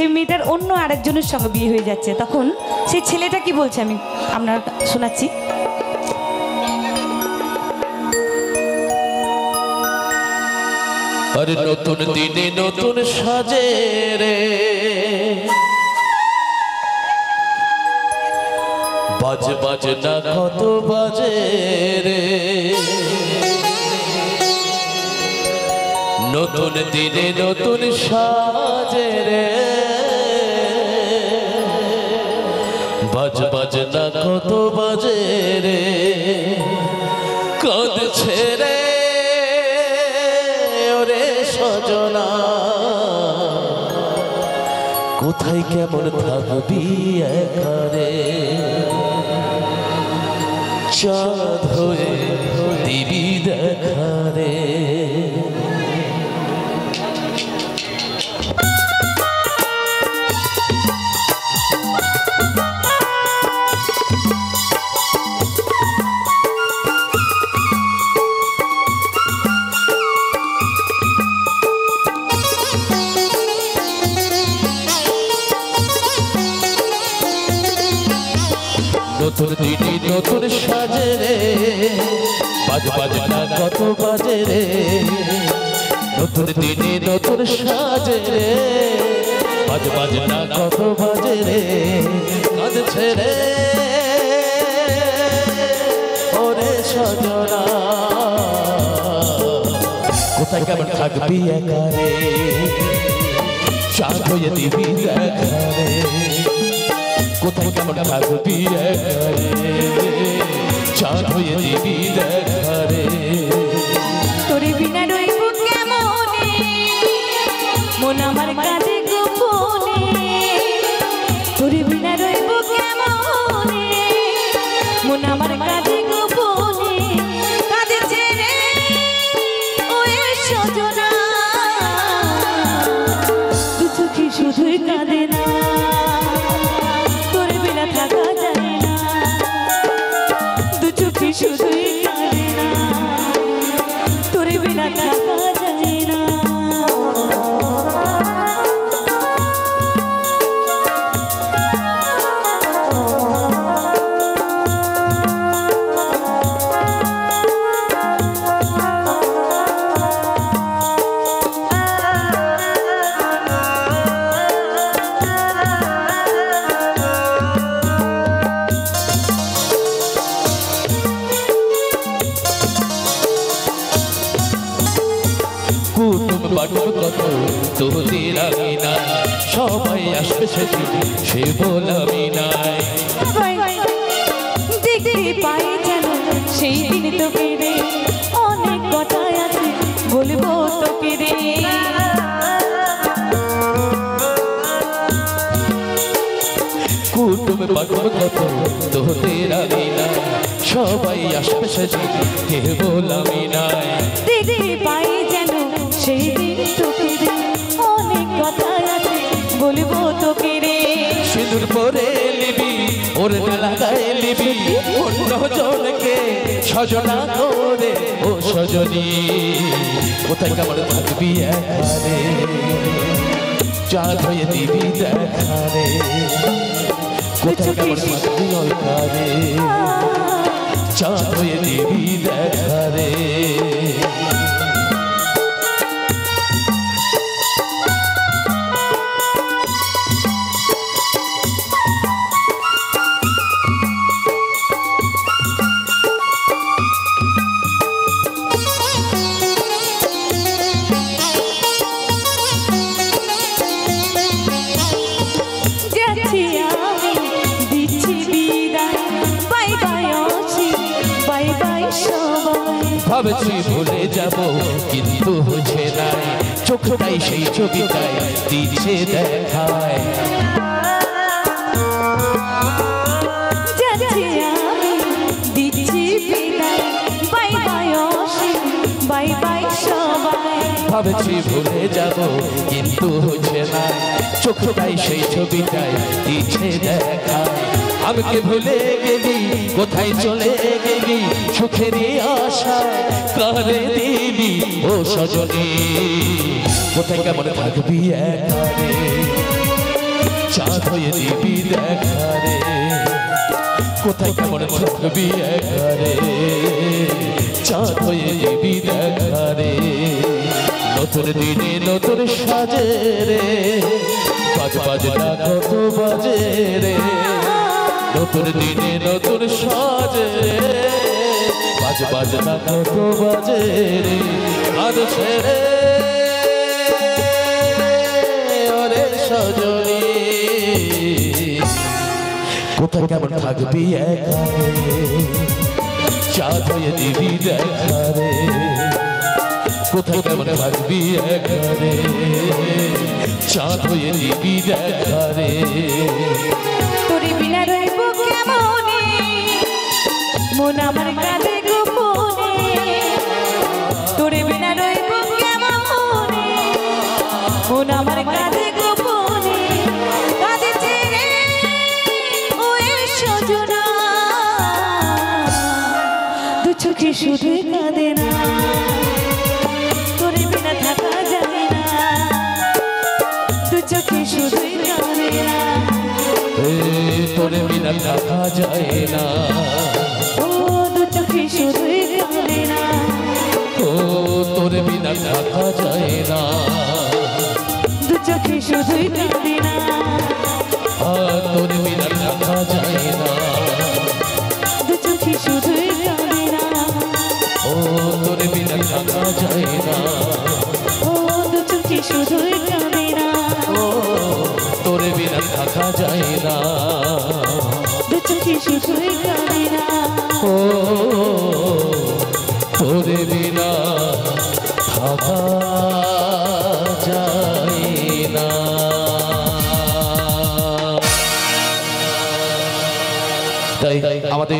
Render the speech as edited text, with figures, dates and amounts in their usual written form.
সেই মেয়েটার অন্য আরেকজনের সঙ্গে বিয়ে হয়ে যাচ্ছে, তখন সেই ছেলেটা কি বলছে আমি আপনার শোনাচ্ছি। আরে নতুন দিনে নতুন সাজে রে, বাজে বাজে না কত বাজে রে, নতুন দিনে নতুন সাজে রে, বাজে বাজে না কত বাজে রে, কাঁদছে রে ওরে সজনা, কোথায় কেমন থাকবি একারে, চাঁদ হয়ে দিবি দেখা রে। নতুন দিনে নতুন সাজে রে, বাজ বাজ না কত বাজে রে, নতুন দিনে নতুন সাজে রে, বাজ বাজ না কত বাজে রে, কাঁদছে রে ওরে সজনা, কোথায় কেমন থাকবি একারে, চাঁদ হয়ে দিবি দেখা রে, কোথায় কেমন থাকবি একারে, চাঁদ হয়ে দিবি দেখা রে। তোরে বিনা রইব কেমনে, মন আমার কাঁদে গোপনে, তোরে বিনা রইব কেমনে, মন আমার কাঁদে গোপনে, কাঁদেছে রে ওই সজনা, দু চোখে শুধুই কাঁদে না, থাকা যায় না, দু চোখে শুধুই কাঁদে না, তোরে বিনা থাকা যায় না। কুটুম বাটুম কত তোদের আমি না, সবাই আসবে সেদিন সে বলামি নাই, দেখতে পাই যেন সেই দিন তোকে রে, অনেক কথা আছে বলবো তোকে রে, কুটুম বাটুম কত তোদের আমি না, সবাই আসবে সেদিন কে বলামি নাই, দেখতে পাই যেন সেই দিন তোকে রে, অনেক কথা আছে বলবো তোকে রে, সিঁদুর পরে লিবি ওর লাগায় লিবি অন্য জনকে সজনা করে ও সজনী, কোথায় কেমন থাকবি একারে, চাঁদ হয়ে দিবি দেখা রে, কোথায় কেমন থাকবি একারে, চাঁদ হয়ে দিবি দেখা রে। ভাবছি ভুলে যাব কিন্তু হচ্ছে নাই, চোখটাই সেই ছবিটাই দিচ্ছে দেখায়, দিচ্ছি বিদায়, বাই বাই অসীম, বাই বাই সবাই, ভাবছি ভুলে যাব কিন্তু হচ্ছে না, চোখটাই সেই ছবিটাই দিচ্ছে দেখায়, আমাকে ভুলে গেলি কোথায় চলে গেলি, সুখেরই আশা কারে দিবি ও সজনী, কোথায় কেমন থাকবি একারে, চাঁদ হয়ে দিবি দেখা রে কোথায় কেমন থাকবি একা রে চাঁদ হয়ে দিবি দেখা রে নতুন দিনে নতুন সাজে রে বাজ বাজ না কত বাজে রে নতুন দিনে নতুন সাজে রে বাজ বাজ না কত বাজে রে আজ ছেড়ে ওরে সজনী কোথায় কেমন থাকবি একা রে চাঁদ হয়ে দিবি দেখা রে কোথায় কেমন থাকবি একা রে চাঁদ হয়ে দিবি দেখা রে তোর বিনা রইব কেমনে মন আমার কাঁদে গোপনে তোর বিনা রইব কেমনে মন আমার কাঁদে গোপনে কাঁদেছে রে ওই সজনা দু চোখে শুধু কাঁদে না তোর বিনা থাকা যায় না দু চোখে শুধুই কাঁদে না তোর বিনা থাকা যায় না ও দু চোখে শুধুই কাঁদে না ও তোর বিনা থাকা যায় না দু চোখে শুধুই কাঁদে না তোর বিনা থাকা যায় না দু চোখে শুধুই কাঁদে না ও তোর বিনা থাকা যায় না ও দু চোখে শুধুই কাঁদে না ও তোর বিনা থাকা যায় না দু চোখে শুধুই কাঁদে না ও তোর বিনা থাকা যায় না তাই আমাদের